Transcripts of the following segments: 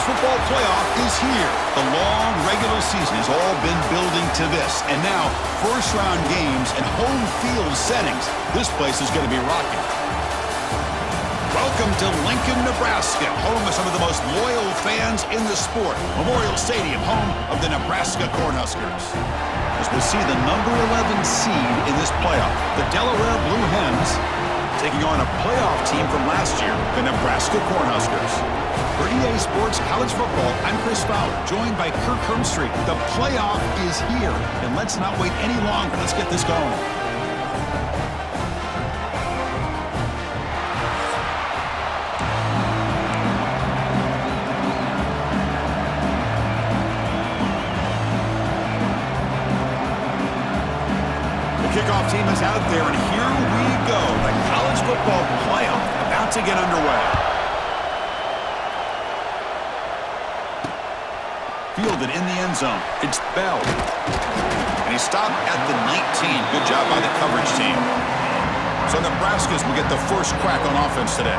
football playoff is here. The long regular season has all been building to this. And now, first-round games and home field settings. This place is going to be rocking. Welcome to Lincoln, Nebraska, home of some of the most loyal fans in the sport. Memorial Stadium, home of the Nebraska Cornhuskers. As we see the number 11 seed in this playoff, the Delaware Blue Hens, taking on a playoff team from last year, the Nebraska Cornhuskers. For EA Sports College Football, I'm Chris Fowler, joined by Kirk Hermstreet. The playoff is here, and let's not wait any longer. Let's get this going. Kickoff team is out there, and here we go. The college football playoff about to get underway. Fielded in the end zone. It's Bell. And he stopped at the 19. Good job by the coverage team. So Nebraska's will get the first crack on offense today.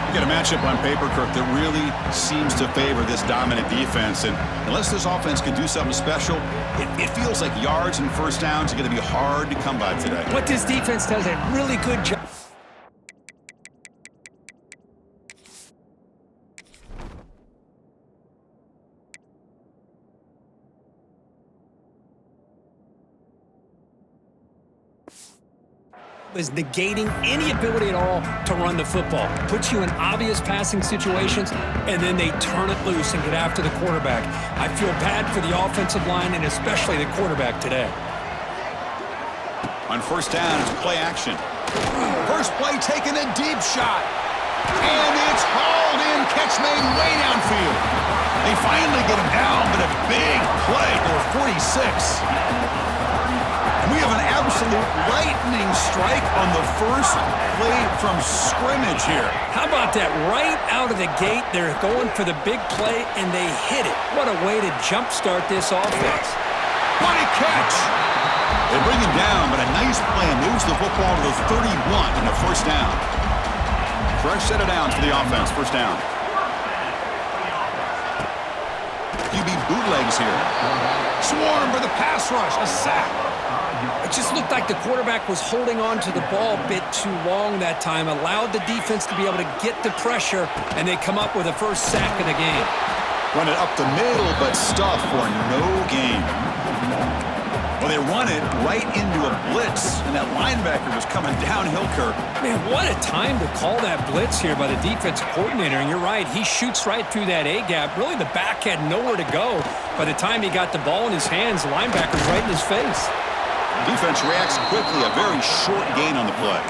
You get a matchup on paper, Kirk, that really seems to favor this dominant defense. And unless this offense can do something special, it feels like yards and first downs are going to be hard to come by today. What this defense does a really good job is negating any ability at all to run the football. Puts you in obvious passing situations, and then they turn it loose and get after the quarterback. I feel bad for the offensive line and especially the quarterback today. On first down, it's play action. First play, taking a deep shot. And it's hauled in, catch made way downfield. They finally get him down, but a big play for 46. And we have an absolute lightning strike on the first play from scrimmage here. How about that? Right out of the gate, they're going for the big play, and they hit it. What a way to jumpstart this offense. What a catch! They bring him down, but a nice play moves the football to the 31 and a first down. Fresh set of downs for the offense, first down. QB bootlegs here. Swarm for the pass rush, a sack. It just looked like the quarterback was holding on to the ball a bit too long that time, allowed the defense to be able to get the pressure, and they come up with a first sack of the game. Run it up the middle, but stuffed for no gain. Well, they run it right into a blitz, and that linebacker was coming downhill, Kirk. Man, what a time to call that blitz here by the defensive coordinator, and you're right, he shoots right through that A-gap. Really, the back had nowhere to go. By the time he got the ball in his hands, the linebacker's right in his face. Defense reacts quickly, a very short gain on the play.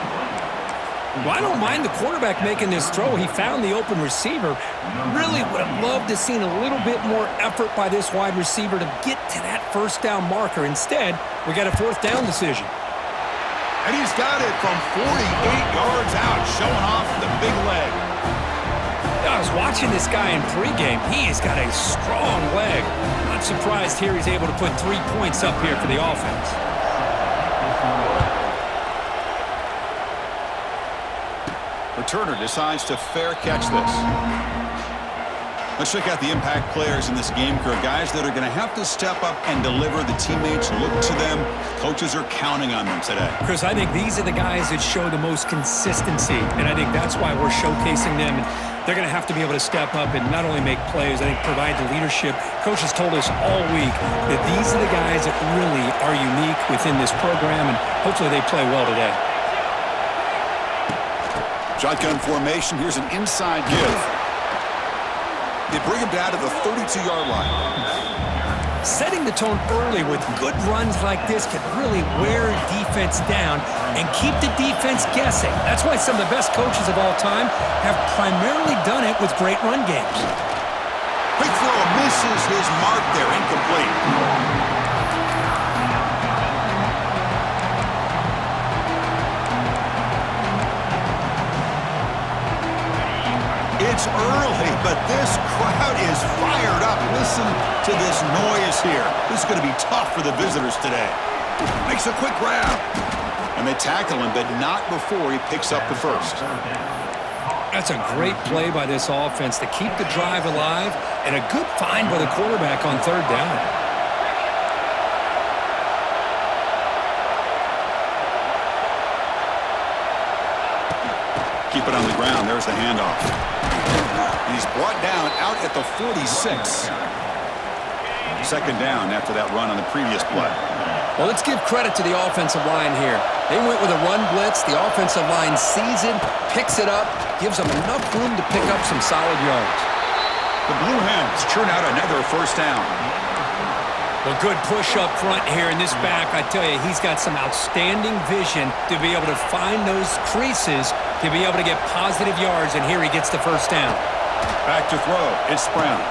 Well, I don't mind the quarterback making this throw. He found the open receiver. Really would have loved to seen a little bit more effort by this wide receiver to get to that first down marker. Instead, we got a fourth down decision. And he's got it from 48 yards out, showing off the big leg. I was watching this guy in pregame. He has got a strong leg. Not surprised here he's able to put 3 points up here for the offense. Returner decides to fair catch this. Let's check out the impact players in this game, Kirk. Guys that are going to have to step up and deliver. The teammates look to them. Coaches are counting on them today. Chris, I think these are the guys that show the most consistency, and I think that's why we're showcasing them. And they're going to have to be able to step up and not only make plays, I think provide the leadership. Coach has told us all week that these are the guys that really are unique within this program, and hopefully they play well today. Shotgun formation. Here's an inside give. They bring him down to the 32-yard line. Setting the tone early with good runs like this can really wear defense down and keep the defense guessing. That's why some of the best coaches of all time have primarily done it with great run games. Quick throw misses his mark there, incomplete. It's early, but this crowd is fired up. Listen to this noise here. This is going to be tough for the visitors today. Makes a quick grab. And they tackle him, but not before he picks up the first. That's a great play by this offense to keep the drive alive, and a good find by the quarterback on third down. Keep it on the ground. There's the handoff. And he's brought down out at the 46. Second down after that run on the previous play. Well, let's give credit to the offensive line here. They went with a run blitz. The offensive line sees it, picks it up, gives them enough room to pick up some solid yards. The Blue Hens churn out another first down. Well, good push up front here in this back. I tell you, he's got some outstanding vision to be able to find those creases, to be able to get positive yards, and here he gets the first down. Back to throw. It's Brown.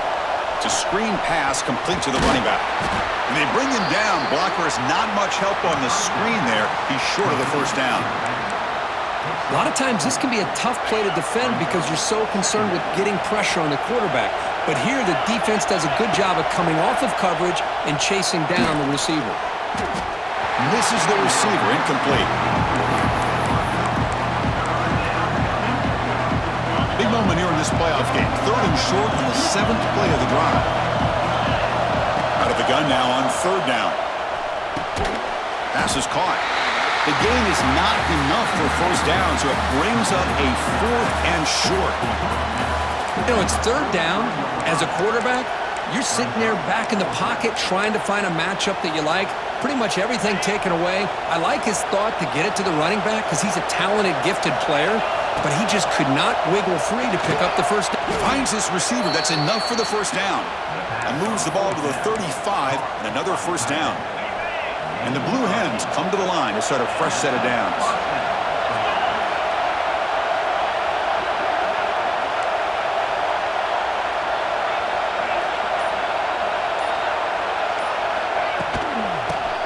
It's a screen pass complete to the running back. And they bring him down. Blocker has not much help on the screen there. He's short of the first down. A lot of times this can be a tough play to defend because you're so concerned with getting pressure on the quarterback. But here the defense does a good job of coming off of coverage and chasing down the receiver. Misses the receiver. Incomplete. Big moment here in this playoff game. Third and short on the 7th play of the drive. Out of the gun now on third down. Pass is caught. The gain is not enough for first down, so it brings up a 4th and short. You know, it's third down. As a quarterback, you're sitting there back in the pocket trying to find a matchup that you like. Pretty much everything taken away. I like his thought to get it to the running back because he's a talented, gifted player, but he just could not wiggle free to pick up the first down. Finds this receiver. That's enough for the first down. And moves the ball to the 35 and another first down. And the Blue Hens come to the line to start a fresh set of downs.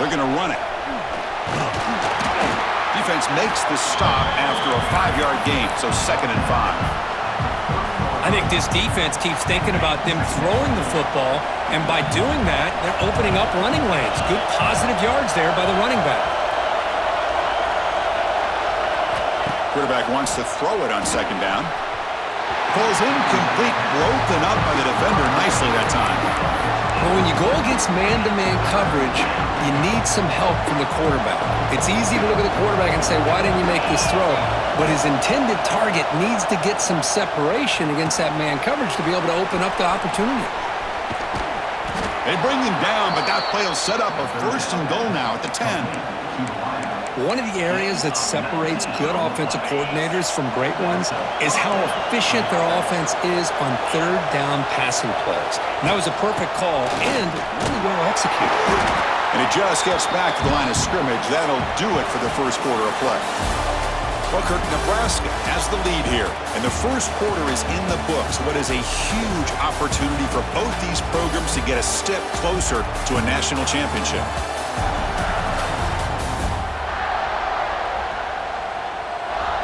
They're going to run it. Defense makes the stop after a 5-yard gain, so 2nd and 5. I think this defense keeps thinking about them throwing the football, and by doing that, they're opening up running lanes. Good positive yards there by the running back. Quarterback wants to throw it on 2nd down. Falls incomplete, broken up by the defender nicely that time. But when you go against man-to-man coverage, you need some help from the quarterback. It's easy to look at the quarterback and say, why didn't you make this throw? But his intended target needs to get some separation against that man coverage to be able to open up the opportunity. They bring him down, but that play will set up a 1st and goal now at the 10. One of the areas that separates good offensive coordinators from great ones is how efficient their offense is on third down passing plays. And that was a perfect call and really well executed. And it just gets back to the line of scrimmage. That'll do it for the first quarter of play. Well, Kirk, Nebraska has the lead here, and the first quarter is in the books. What is a huge opportunity for both these programs to get a step closer to a national championship.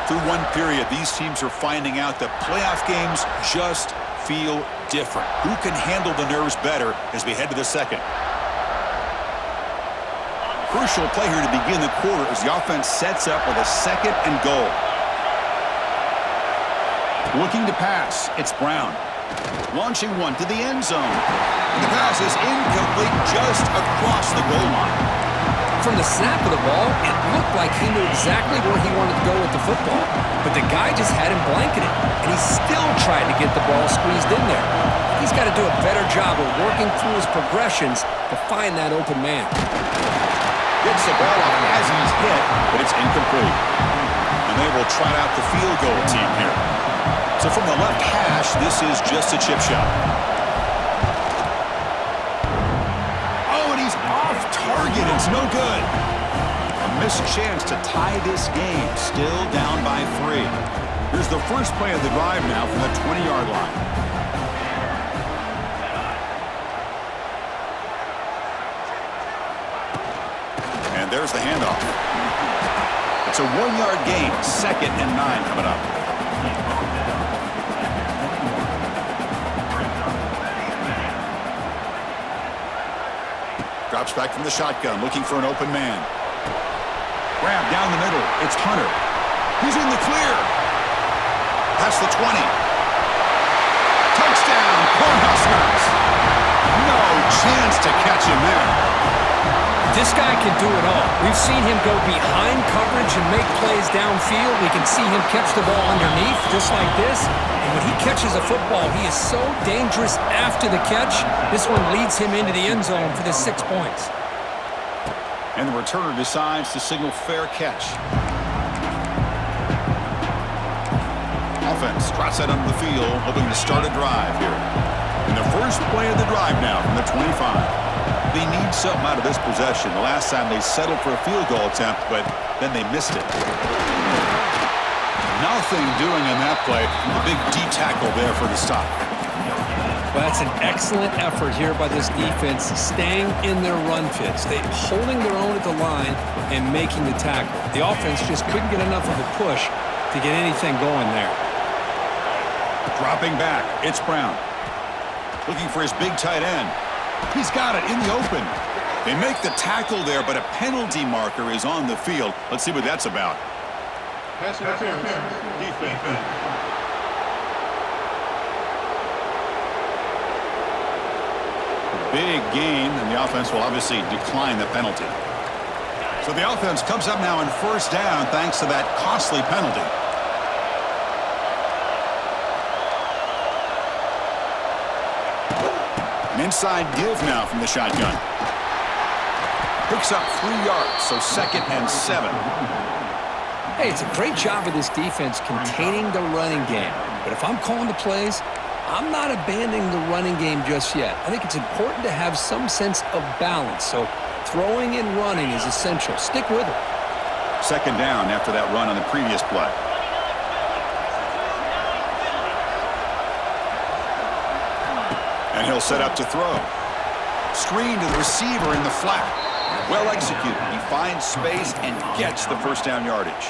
Through one period, these teams are finding out that playoff games just feel different. Who can handle the nerves better as we head to the second? Crucial play here to begin the quarter as the offense sets up with a 2nd and goal. Looking to pass, it's Brown. Launching one to the end zone. And the pass is incomplete just across the goal line. From the snap of the ball, it looked like he knew exactly where he wanted to go with the football. But the guy just had him blanketed, and he still tried to get the ball squeezed in there. He's got to do a better job of working through his progressions to find that open man. Gets the ball off as he's hit, but it's incomplete. And they will trot out the field goal team here. So from the left hash, this is just a chip shot. Oh, and he's off target. It's no good. A missed chance to tie this game. Still down by 3. Here's the first play of the drive now from the 20-yard line. There's the handoff. It's a 1-yard gain. 2nd and 9 coming up. Drops back from the shotgun, looking for an open man. Grab down the middle. It's Hunter. He's in the clear. past the 20. Touchdown, Cornhuskers. No chance to catch him there. This guy can do it all. We've seen him go behind coverage and make plays downfield. We can see him catch the ball underneath, just like this. And when he catches a football, he is so dangerous after the catch. This one leads him into the end zone for the 6 points. And the returner decides to signal fair catch. Offense trots out onto the field, hoping to start a drive here. And the first play of the drive now from the 25. They need something out of this possession. The last time they settled for a field goal attempt, but then they missed it. Nothing doing on that play. The big D tackle there for the stop. Well, that's an excellent effort here by this defense, staying in their run fits. They're holding their own at the line and making the tackle. The offense just couldn't get enough of a push to get anything going there. Dropping back, it's Brown. Looking for his big tight end. He's got it in the open. They make the tackle there, but a penalty marker is on the field. Let's see what that's about. Pass interference. Defense. Big gain, and the offense will obviously decline the penalty. So the offense comes up now in first down thanks to that costly penalty. An inside give now from the shotgun. Picks up 3 yards, so 2nd and 7. Hey, it's a great job of this defense containing the running game. But if I'm calling the plays, I'm not abandoning the running game just yet. I think it's important to have some sense of balance. So throwing and running is essential. Stick with it. 2nd down after that run on the previous play. And he'll set up to throw. Screen to the receiver in the flat. Well executed. He finds space and gets the first down yardage.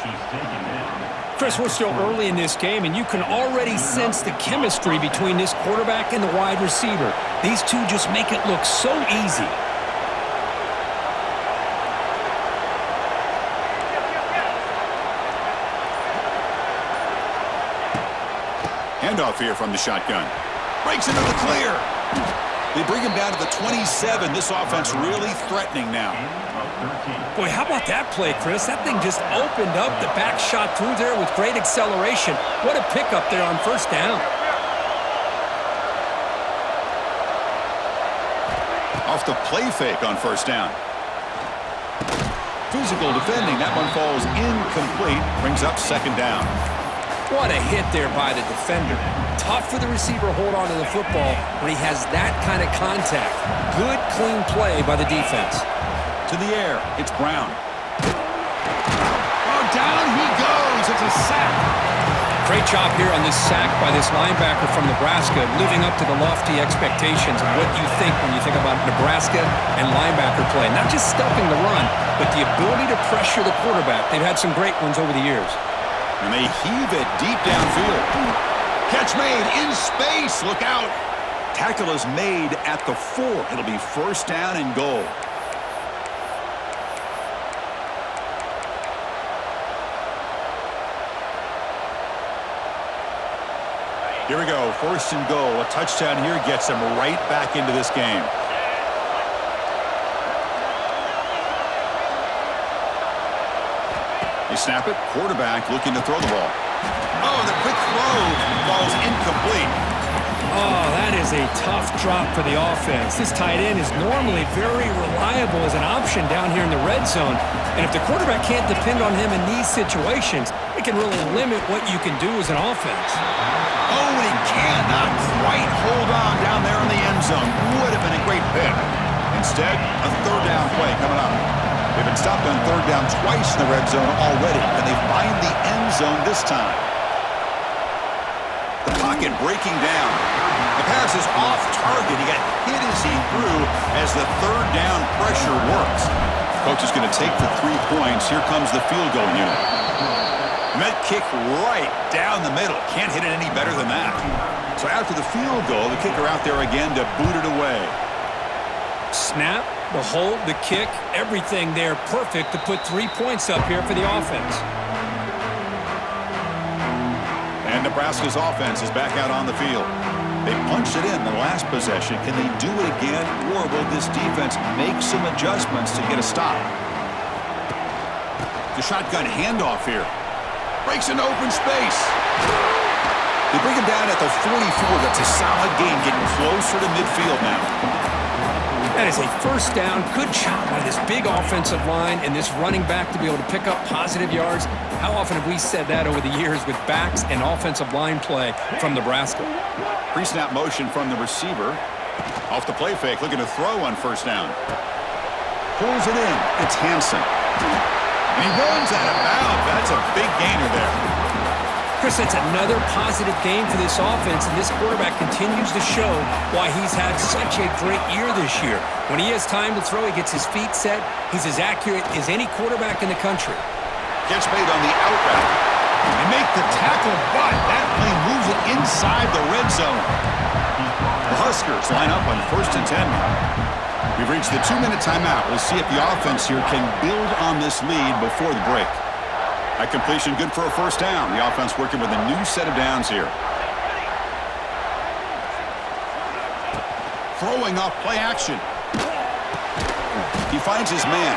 Chris, we're still early in this game, and you can already sense the chemistry between this quarterback and the wide receiver. These two just make it look so easy. Handoff here from the shotgun. Breaks into the clear. They bring him down to the 27. This offense really threatening now. Boy, how about that play, Chris? That thing just opened up. The back shot through there with great acceleration. What a pickup there on first down. Off the play fake on first down. Physical defending. That one falls incomplete. Brings up 2nd down. What a hit there by the defender. Tough for the receiver to hold on to the football when he has that kind of contact. Good, clean play by the defense. To the air, it's Brown. Oh, down he goes. It's a sack. Great job here on this sack by this linebacker from Nebraska, living up to the lofty expectations of what you think when you think about Nebraska and linebacker play. Not just stuffing the run, but the ability to pressure the quarterback. They've had some great ones over the years. And they heave it deep downfield. Catch made in space. Look out. Tackle is made at the 4. It'll be first down and goal. Here we go. First and goal. A touchdown here gets them right back into this game. They snap it. Quarterback looking to throw the ball. Oh, the quick throw falls incomplete. Oh, that is a tough drop for the offense. This tight end is normally very reliable as an option down here in the red zone. And if the quarterback can't depend on him in these situations, it can really limit what you can do as an offense. Oh, and he cannot quite hold on down there in the end zone. Would have been a great pick. Instead, a 3rd down play coming up. They've been stopped on 3rd down twice in the red zone already. Can they find the end zone this time? The pocket breaking down. The pass is off target. He got hit as he threw as the 3rd down pressure works. Coach is going to take the 3 points. Here comes the field goal unit. And that kick right down the middle. Can't hit it any better than that. So after the field goal, the kicker out there again to boot it away. Snap, the hold, the kick, everything there perfect to put 3 points up here for the offense. And And Nebraska's offense is back out on the field. They punched it in the last possession. Can they do it again, or will this defense make some adjustments to get a stop? The shotgun handoff here. Breaks into open space. They bring him down at the 44. That's a solid gain, getting closer to midfield now. That is a first down. Good job by this big offensive line and this running back to be able to pick up positive yards. How often have we said that over the years with backs and offensive line play from Nebraska? Pre-snap motion from the receiver. Off the play fake, looking to throw on first down. Pulls it in. It's Hansen. And he runs out of bounds. That's a big gainer there. Chris, it's another positive game for this offense, and this quarterback continues to show why he's had such a great year this year. When he has time to throw, he gets his feet set. He's as accurate as any quarterback in the country. Catch made on the out route. They make the tackle, but that plane moves it inside the red zone. The Huskers line up on 1st and 10 now. We've reached the 2-minute timeout. We'll see if the offense here can build on this lead before the break. That completion good for a first down. The offense working with a new set of downs here. Throwing off play action. He finds his man.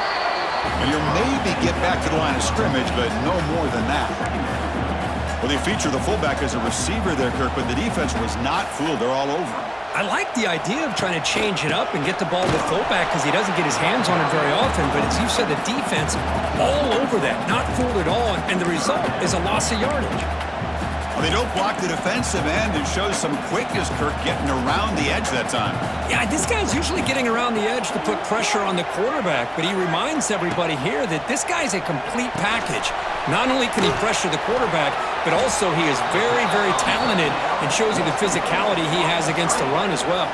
And you'll maybe get back to the line of scrimmage, but no more than that. Well, they feature the fullback as a receiver there, Kirk, but the defense was not fooled. They're all over him. I like the idea of trying to change it up and get the ball to fullback because he doesn't get his hands on it very often. But as you said, the defense all over that, not fooled at all. And the result is a loss of yardage. Well, they don't block the defensive end and shows some quickness, Kirk, getting around the edge that time. Yeah, this guy's usually getting around the edge to put pressure on the quarterback, but he reminds everybody here that this guy's a complete package. Not only can he pressure the quarterback, but also he is very, very talented and shows you the physicality he has against the run as well.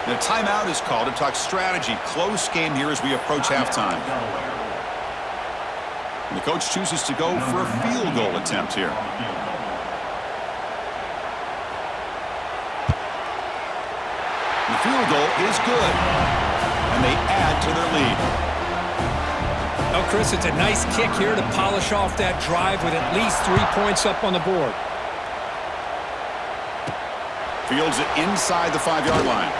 The timeout is called to talk strategy. Close game here as we approach halftime. And the coach chooses to go for a field goal attempt here. The field goal is good, and they add to their lead. Oh, Chris, it's a nice kick here to polish off that drive with at least 3 points up on the board. Fields it inside the 5-yard line.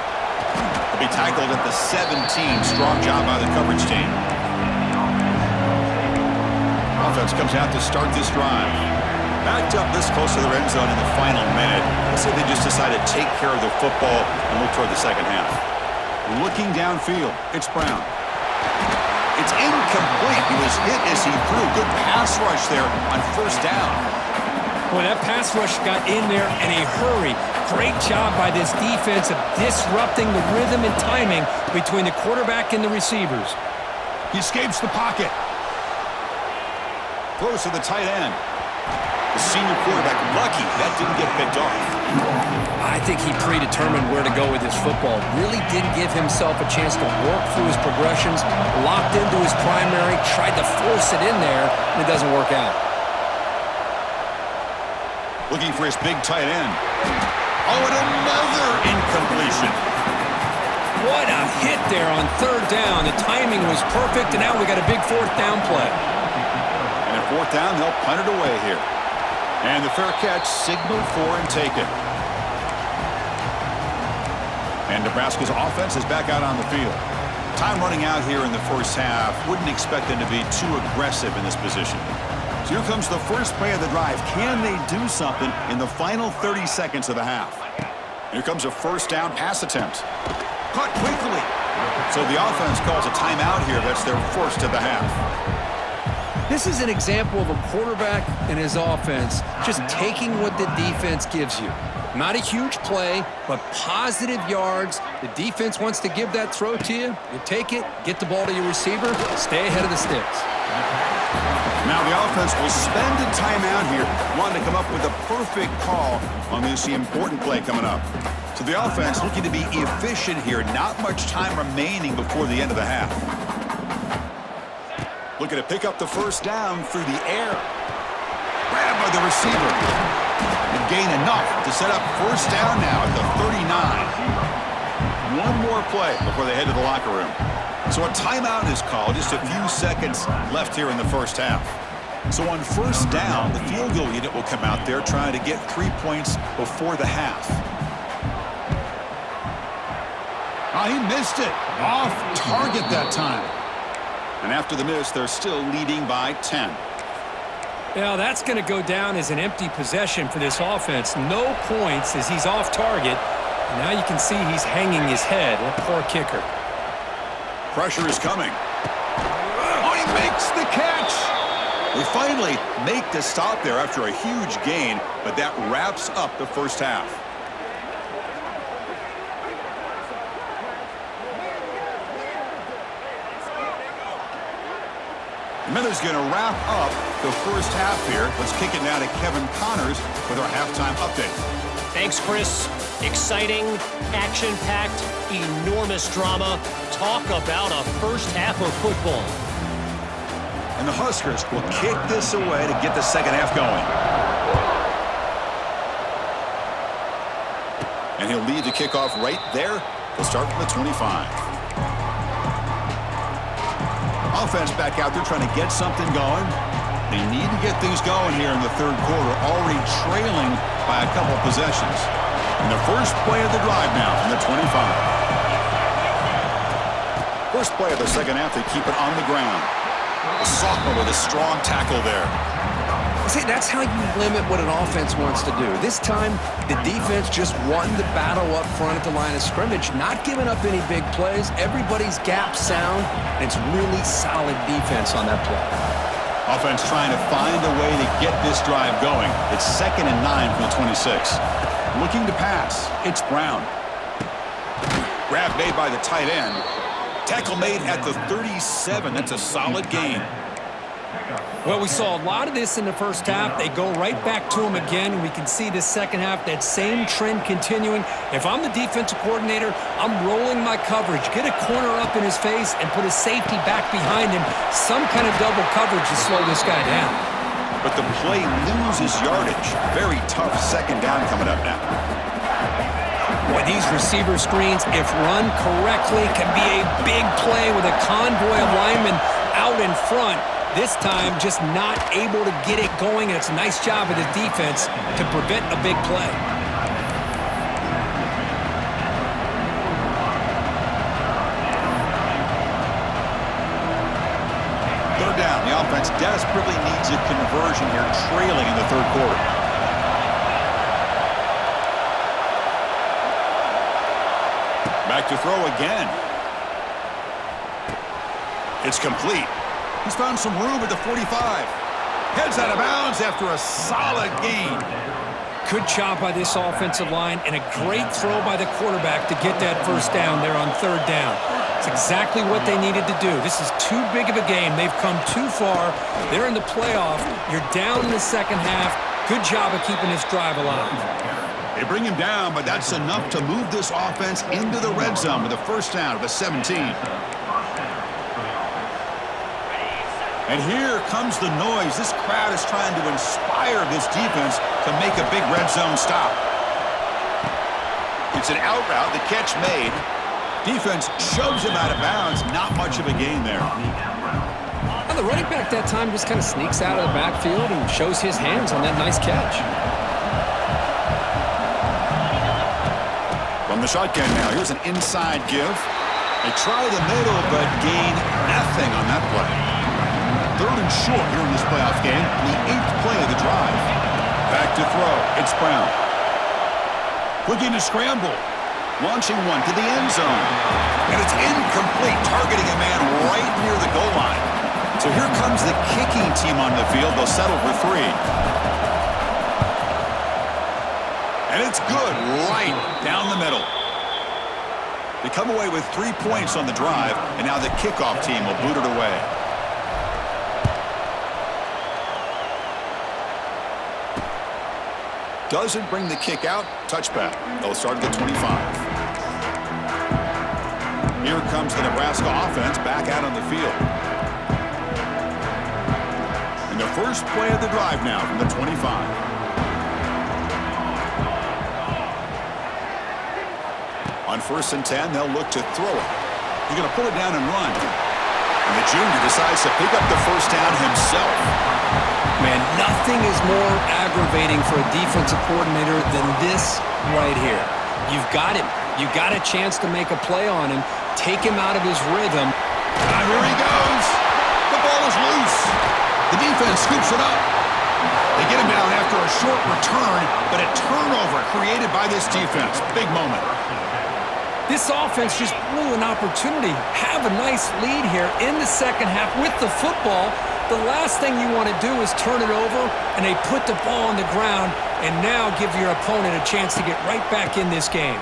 He'll be tackled at the 17. Strong job by the coverage team. Offense comes out to start this drive. Backed up this close to the end zone in the final minute. Let's say they just decided to take care of the football and look toward the second half. Looking downfield, it's Brown. It's incomplete. He was hit as he threw. Good pass rush there on first down. Boy, that pass rush got in there in a hurry. Great job by this defense of disrupting the rhythm and timing between the quarterback and the receivers. He escapes the pocket. Throws to the tight end. The senior quarterback lucky that didn't get picked off. I think he predetermined where to go with his football. Really didn't give himself a chance to work through his progressions. Locked into his primary, tried to force it in there, and it doesn't work out. Looking for his big tight end. Oh, and another incompletion. What a hit there on third down. The timing was perfect, and now we got a big fourth down play. And at fourth down, they'll punt it away here. And the fair catch signaled for and taken. And Nebraska's offense is back out on the field. Time running out here in the first half. Wouldn't expect them to be too aggressive in this position. So here comes the first play of the drive. Can they do something in the final 30 seconds of the half? Here comes a first down pass attempt. Caught quickly. So the offense calls a timeout here. That's their first of the half. This is an example of a quarterback and his offense just taking what the defense gives you. Not a huge play, but positive yards. The defense wants to give that throw to you. You take it, get the ball to your receiver, stay ahead of the sticks. Now the offense will spend a timeout here, wanting to come up with a perfect call on this important play coming up. So the offense looking to be efficient here. Not much time remaining before the end of the half. Looking to pick up the first down through the air. Grabbed by the receiver. And gain enough to set up first down now at the 39. One more play before they head to the locker room. So a timeout is called. Just a few seconds left here in the first half. So on first down, the field goal unit will come out there trying to get 3 points before the half. Oh, he missed it. Off target that time. And after the miss, they're still leading by 10. Now, that's going to go down as an empty possession for this offense. No points as he's off target. And now you can see he's hanging his head. A poor kicker. Pressure is coming. Oh, he makes the catch. They finally make the stop there after a huge gain, but that wraps up the first half. Miller's going to wrap up the first half here. Let's kick it now to Kevin Connors with our halftime update. Thanks, Chris. Exciting, action-packed, enormous drama. Talk about a first half of football. And the Huskers will kick this away to get the second half going. And he'll lead the kickoff right there. He'll start from the 25. Offense back out there trying to get something going. They need to get things going here in the third quarter, already trailing by a couple possessions. And the first play of the drive now from the 25. First play of the second half, they keep it on the ground. The sophomore with a strong tackle there. See, that's how you limit what an offense wants to do. This time, the defense just won the battle up front at the line of scrimmage, not giving up any big plays. Everybody's gap sound, and it's really solid defense on that play. Offense trying to find a way to get this drive going. It's 2nd and 9 from the 26. Looking to pass. It's Brown. Grab made by the tight end. Tackle made at the 37. That's a solid gain. Well, we saw a lot of this in the first half. They go right back to him again. We can see this second half, that same trend continuing. If I'm the defensive coordinator, I'm rolling my coverage. Get a corner up in his face and put a safety back behind him. Some kind of double coverage to slow this guy down. But the play loses yardage. Very tough second down coming up now. Boy, these receiver screens, if run correctly, can be a big play with a convoy of linemen out in front. This time, just not able to get it going, and it's a nice job of the defense to prevent a big play. Third down. The offense desperately needs a conversion here, trailing in the third quarter. Back to throw again. It's complete. He's found some room at the 45. Heads out of bounds after a solid gain. Good job by this offensive line and a great throw by the quarterback to get that first down there on third down. It's exactly what they needed to do. This is too big of a game. They've come too far. They're in the playoff. You're down in the second half. Good job of keeping this drive alive. They bring him down, but that's enough to move this offense into the red zone with a first down of the 17. And here comes the noise. This crowd is trying to inspire this defense to make a big red zone stop. It's an out route, the catch made. Defense shoves him out of bounds. Not much of a gain there. And the running back that time just kind of sneaks out of the backfield and shows his hands on that nice catch. From the shotgun now, here's an inside give. They try the middle, but gain nothing on that play. Third and short here in this playoff game, the 8th play of the drive. Back to throw. It's Brown. Looking to scramble. Launching one to the end zone. And it's incomplete, targeting a man right near the goal line. So here comes the kicking team on the field. They'll settle for 3. And it's good right down the middle. They come away with 3 points on the drive, and now the kickoff team will boot it away. Doesn't bring the kick out. Touchback. They'll start at the 25. Here comes the Nebraska offense back out on the field. And the first play of the drive now from the 25. On 1st and 10, they'll look to throw it. He's going to pull it down and run. And the junior decides to pick up the first down himself. Man, nothing is more aggravating for a defensive coordinator than this right here. You've got him. You've got a chance to make a play on him. Take him out of his rhythm. Here he goes. The ball is loose. The defense scoops it up. They get him down after a short return, but a turnover created by this defense. Big moment. This offense just blew an opportunity. Have a nice lead here in the second half with the football. The last thing you want to do is turn it over, and they put the ball on the ground and now give your opponent a chance to get right back in this game.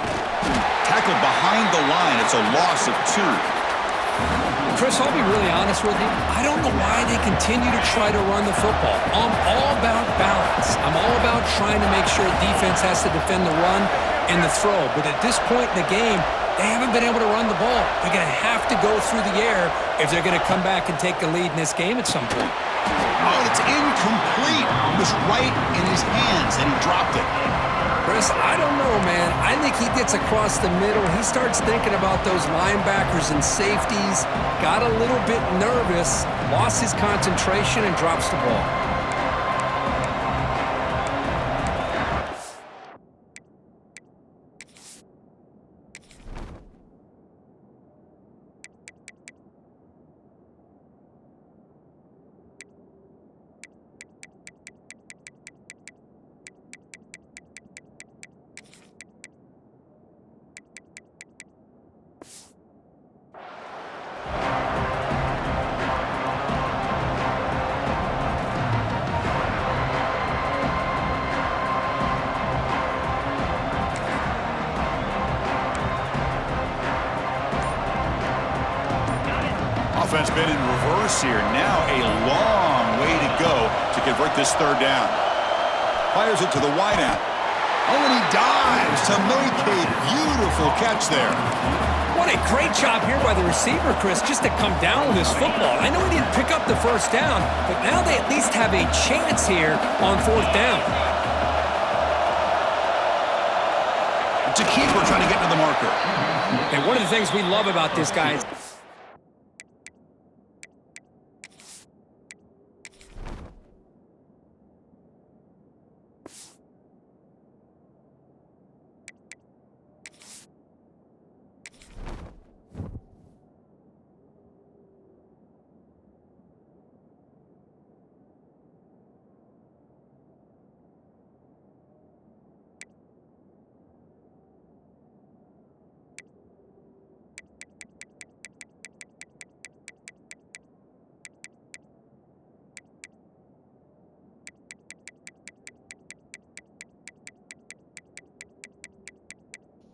Tackled behind the line. It's a loss of 2. Chris, I'll be really honest with you. I don't know why they continue to try to run the football. I'm all about balance. I'm all about trying to make sure defense has to defend the run and the throw. But at this point in the game, they haven't been able to run the ball. They're going to have to go through the air if they're going to come back and take the lead in this game at some point. Oh, it's incomplete. It was right in his hands, and he dropped it. Chris, I don't know, man. I think he gets across the middle. He starts thinking about those linebackers and safeties, got a little bit nervous, lost his concentration, and drops the ball. Offense been in reverse here. Now a long way to go to convert this third down. Fires it to the wideout. Oh, and he dives to make a beautiful catch there. What a great job here by the receiver, Chris, just to come down with this football. I know he didn't pick up the first down, but now they at least have a chance here on fourth down. It's a keeper trying to get to the marker. And one of the things we love about this guy is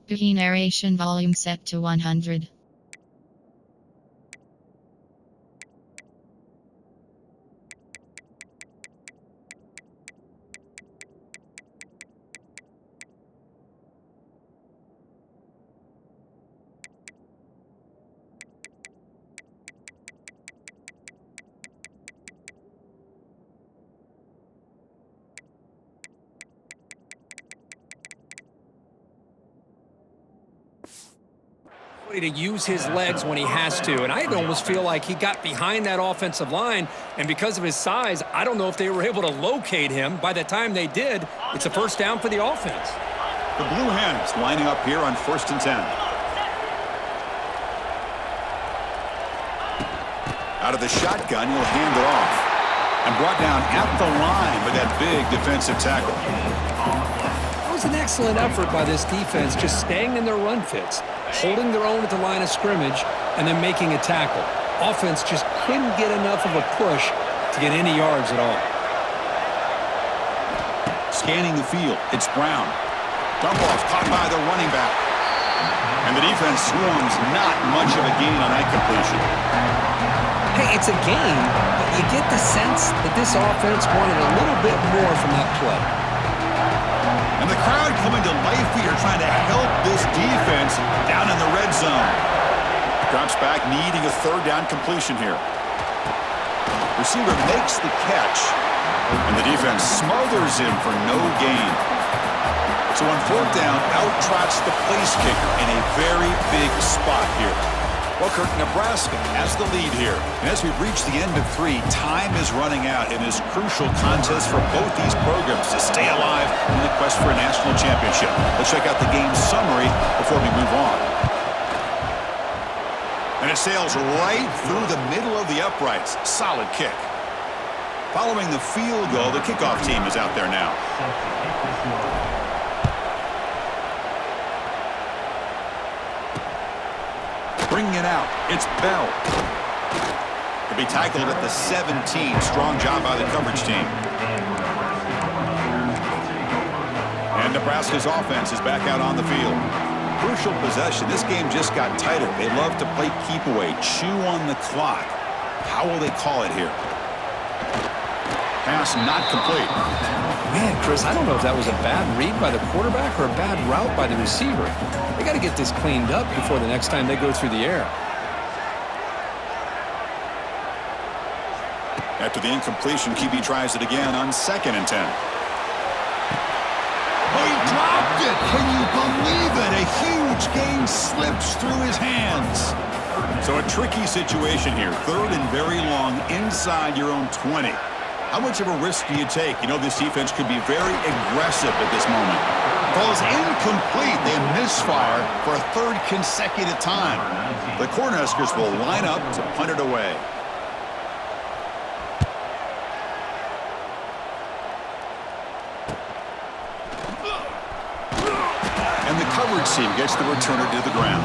Key narration volume set to 100. to use his legs when he has to, and I almost feel like he got behind that offensive line, and because of his size, I don't know if they were able to locate him. By the time they did, it's a first down for the offense. The Blue Hens lining up here on 1st and 10. Out of the shotgun, he'll hand it off, and brought down at the line with that big defensive tackle. That was an excellent effort by this defense, just staying in their run fits, holding their own at the line of scrimmage, and then making a tackle. Offense just couldn't get enough of a push to get any yards at all. Scanning the field, it's Brown. Dump off caught by the running back. And the defense swarms, not much of a gain on that completion. Hey, it's a gain, but you get the sense that this offense wanted a little bit more from that play. And the crowd coming to life here, trying to help this defense down in the red zone. Drops back, needing a third down completion here. Receiver makes the catch, and the defense smothers him for no gain. So on fourth down, out trots the place kicker in a very big spot here. Well, Kirk, Nebraska has the lead here. And as we've reached the end of 3, time is running out in this crucial contest for both these programs to stay alive in the quest for a national championship. Let's check out the game summary before we move on. And it sails right through the middle of the uprights. Solid kick. Following the field goal, the kickoff team is out there now. Bringing it out, it's Bell. He'll be tackled at the 17. Strong job by the coverage team. And Nebraska's offense is back out on the field. Crucial possession. This game just got tighter. They love to play keep away, chew on the clock. How will they call it here? Pass not complete. Man, Chris, I don't know if that was a bad read by the quarterback or a bad route by the receiver. They got to get this cleaned up before the next time they go through the air. After the incompletion, QB tries it again on 2nd and 10. Oh, he dropped it! Can you believe it? A huge gain slips through his hands. So a tricky situation here. 3rd and very long inside your own 20. How much of a risk do you take? You know, this defense could be very aggressive at this moment. Falls incomplete. They misfire for a 3rd consecutive time. The Cornhuskers will line up to punt it away. And the coverage team gets the returner to the ground.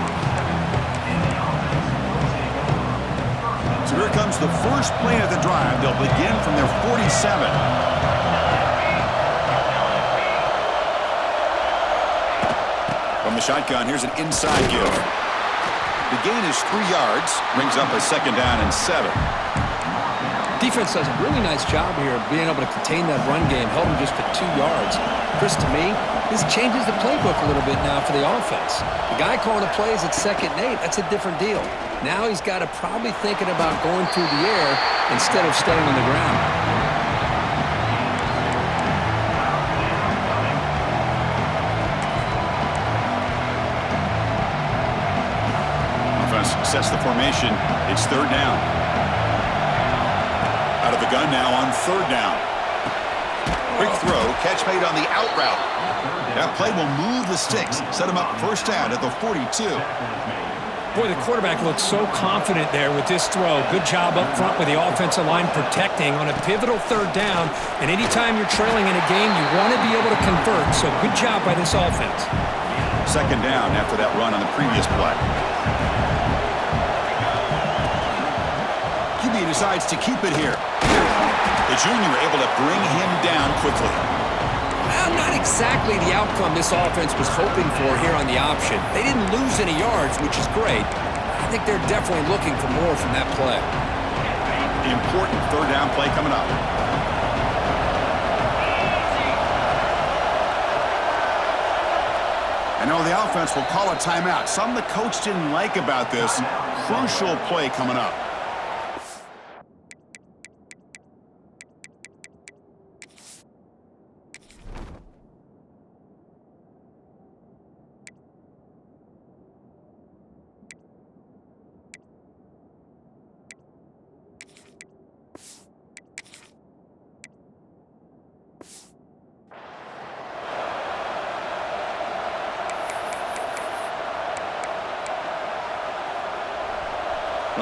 So here comes the first play of the drive. They'll begin from their 47. From the shotgun, here's an inside give. The gain is 3 yards, brings up a 2nd down and 7. Defense does a really nice job here of being able to contain that run game, held them just to 2 yards. Chris, to me, this changes the playbook a little bit now for the offense. The guy calling the plays at 2nd and 8, that's a different deal. Now he's got to probably thinking about going through the air instead of staying on the ground. Offense sets the formation. It's 3rd down. Out of the gun now on 3rd down. Quick throw, catch made on the out route. That play will move the sticks, set him up 1st down at the 42. Boy, the quarterback looks so confident there with this throw. Good job up front with the offensive line protecting on a pivotal 3rd down. And anytime you're trailing in a game, you want to be able to convert. So good job by this offense. 2nd down after that run on the previous play. QB decides to keep it here. The junior able to bring him down quickly. Well, not exactly the outcome this offense was hoping for here on the option. They didn't lose any yards, which is great. I think they're definitely looking for more from that play. The important 3rd down play coming up. I know the offense will call a timeout. Something the coach didn't like about this. Crucial play coming up.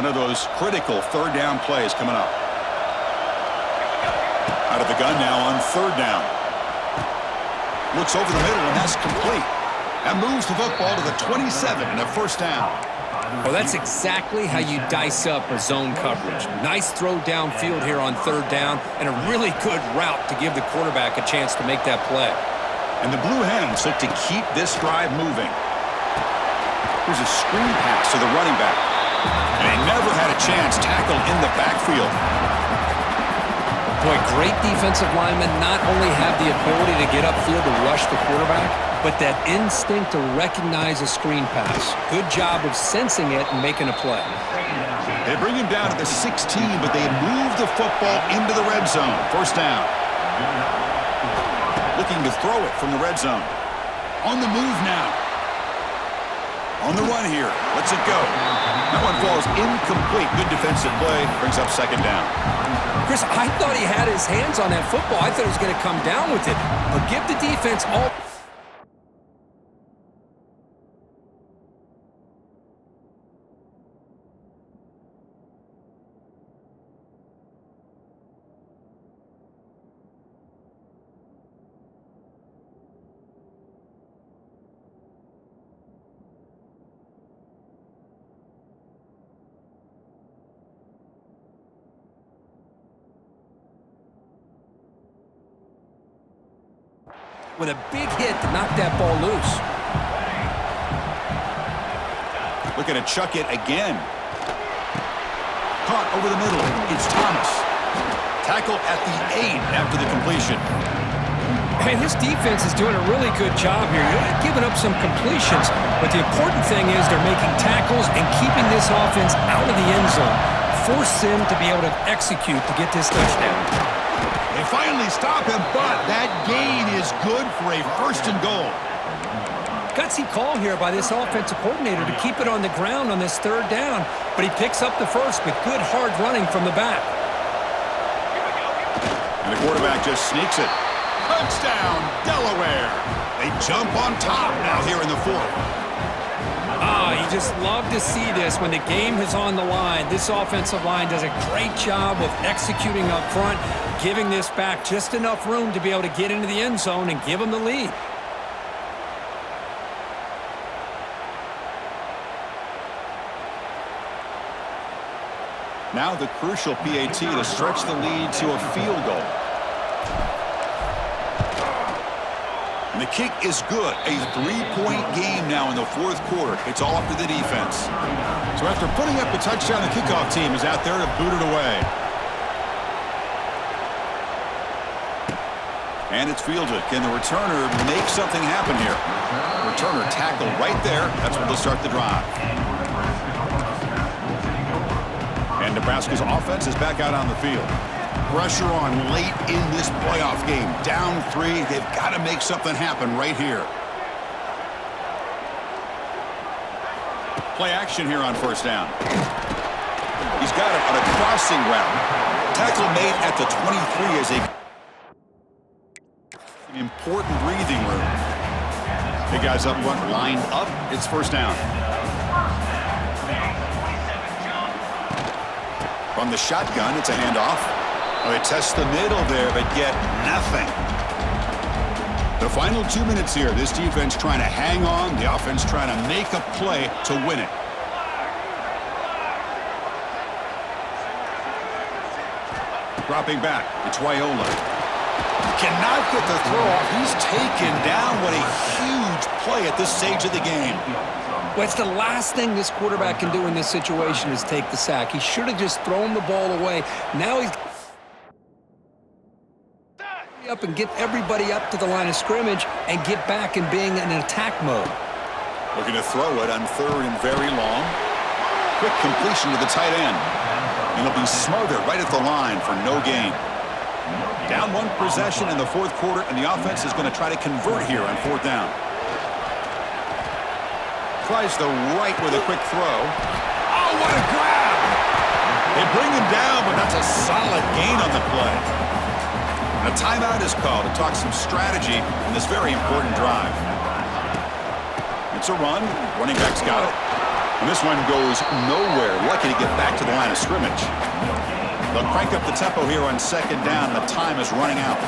One of those critical 3rd down plays coming up. Out of the gun now on 3rd down. Looks over the middle, and that's complete. That moves the football to the 27 and a 1st down. Well, that's exactly how you dice up a zone coverage. Nice throw downfield here on 3rd down, and a really good route to give the quarterback a chance to make that play. And the Blue Hens look to keep this drive moving. Here's a screen pass to the running back. And he never had a chance tackled in the backfield. Boy, great defensive linemen not only have the ability to get upfield to rush the quarterback, but that instinct to recognize a screen pass. Good job of sensing it and making a play. They bring him down to the 16, but they move the football into the red zone. 1st down. Looking to throw it from the red zone. On the move now. On the run here. Lets it go. That one falls incomplete. Good defensive play. Brings up second down. Chris, I thought he had his hands on that football. I thought he was going to come down with it. But give the defense all... with a big hit to knock that ball loose. Looking to chuck it again. Caught over the middle. It's Thomas. Tackle at the 8 after the completion. Hey, this defense is doing a really good job here. You're not giving up some completions, but the important thing is they're making tackles and keeping this offense out of the end zone. Force them to be able to execute to get this touchdown. They finally stop him, but that gain is good for a first and goal. Gutsy call here by this offensive coordinator to keep it on the ground on this third down, but he picks up the first with good hard running from the back. And the quarterback just sneaks it. Touchdown, Delaware. They jump on top now here in the fourth. You just love to see this when the game is on the line. This offensive line does a great job of executing up front, giving this back just enough room to be able to get into the end zone and give them the lead. Now the crucial PAT to stretch the lead to a field goal. And the kick is good. A 3-point game now in the fourth quarter. It's all up to the defense. So after putting up the touchdown, the kickoff team is out there to boot it away. And it's fielded. Can the returner make something happen here? Returner tackled right there. That's where they'll start the drive. And Nebraska's offense is back out on the field. Pressure on late in this playoff game. Down 3. They've got to make something happen right here. Play action here on first down. He's got it on a crossing route. Tackle made at the 23 as an important breathing room. Big guys up front lined up. It's first down. From the shotgun, it's a handoff. They test the middle there, but get nothing. The final 2 minutes here. This defense trying to hang on. The offense trying to make a play to win it. Dropping back. It's Wyola. Cannot get the throw off. He's taken down. What a huge play at this stage of the game. Well, it's the last thing this quarterback can do in this situation is take the sack. He should have just thrown the ball away. Now he's up and get everybody up to the line of scrimmage and get back in being in attack mode. Looking to throw it on third and very long. Quick completion to the tight end. And he'll be smothered right at the line for no gain. Down 1 possession in the fourth quarter, and the offense is going to try to convert here on fourth down. Tries the right with a quick throw. Oh, what a grab! They bring him down, but that's a solid gain on the play. And a timeout is called to talk some strategy in this very important drive. It's a run. Running back's got it. And this one goes nowhere. Lucky to get back to the line of scrimmage. They'll crank up the tempo here on second down. The time is running out.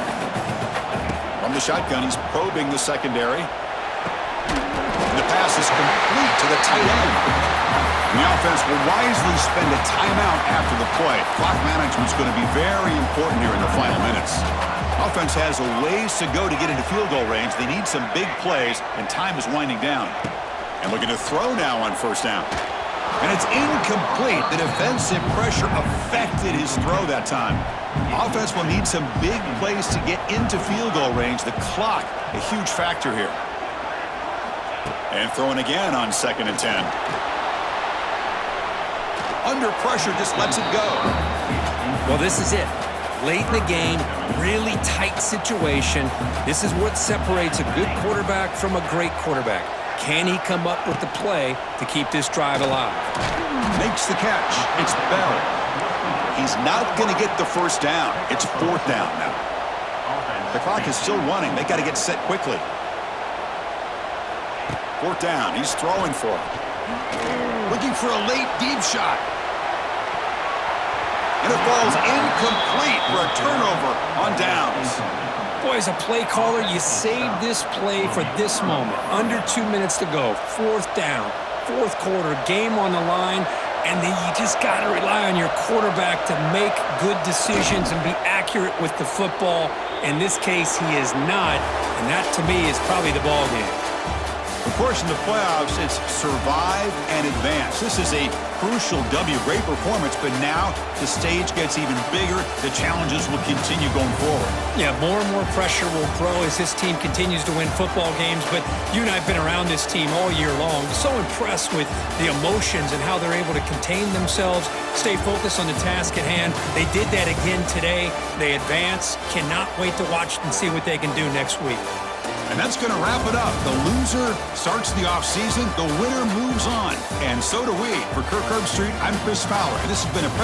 From the shotgun, he's probing the secondary. And the pass is complete to the tight end. And the offense will wisely spend a timeout after the play. Clock management is going to be very important here in the final minutes. Offense has a ways to go to get into field goal range. They need some big plays, and time is winding down. And looking to throw now on first down. And it's incomplete. The defensive pressure affected his throw that time. Offense will need some big plays to get into field goal range. The clock, a huge factor here. And throwing again on 2nd and 10. Under pressure, just lets it go. Well, this is it. Late in the game, really tight situation. This is what separates a good quarterback from a great quarterback. Can he come up with the play to keep this drive alive? Makes the catch. It's Bell. He's not going to get the first down. It's 4th down now. The clock is still running. They got to get set quickly. 4th down. He's throwing for it. Looking for a late deep shot. And it falls incomplete for a turnover on downs. Boy, as a play caller, you saved this play for this moment. Under 2 minutes to go. 4th down. 4th quarter. Game on the line. And then you just got to rely on your quarterback to make good decisions and be accurate with the football. In this case, he is not. And that, to me, is probably the ball game. Of course, in the playoffs, it's survive and advance. This is a crucial W. Great performance, but now the stage gets even bigger. The challenges will continue going forward. Yeah, more and more pressure will grow as this team continues to win football games, but you and I have been around this team all year long. So impressed with the emotions and how they're able to contain themselves, stay focused on the task at hand. They did that again today. They advance. Cannot wait to watch and see what they can do next week. And that's going to wrap it up. The loser starts the offseason. The winner moves on. And so do we. For Kirk Herbstreit, I'm Chris Fowler. And this has been a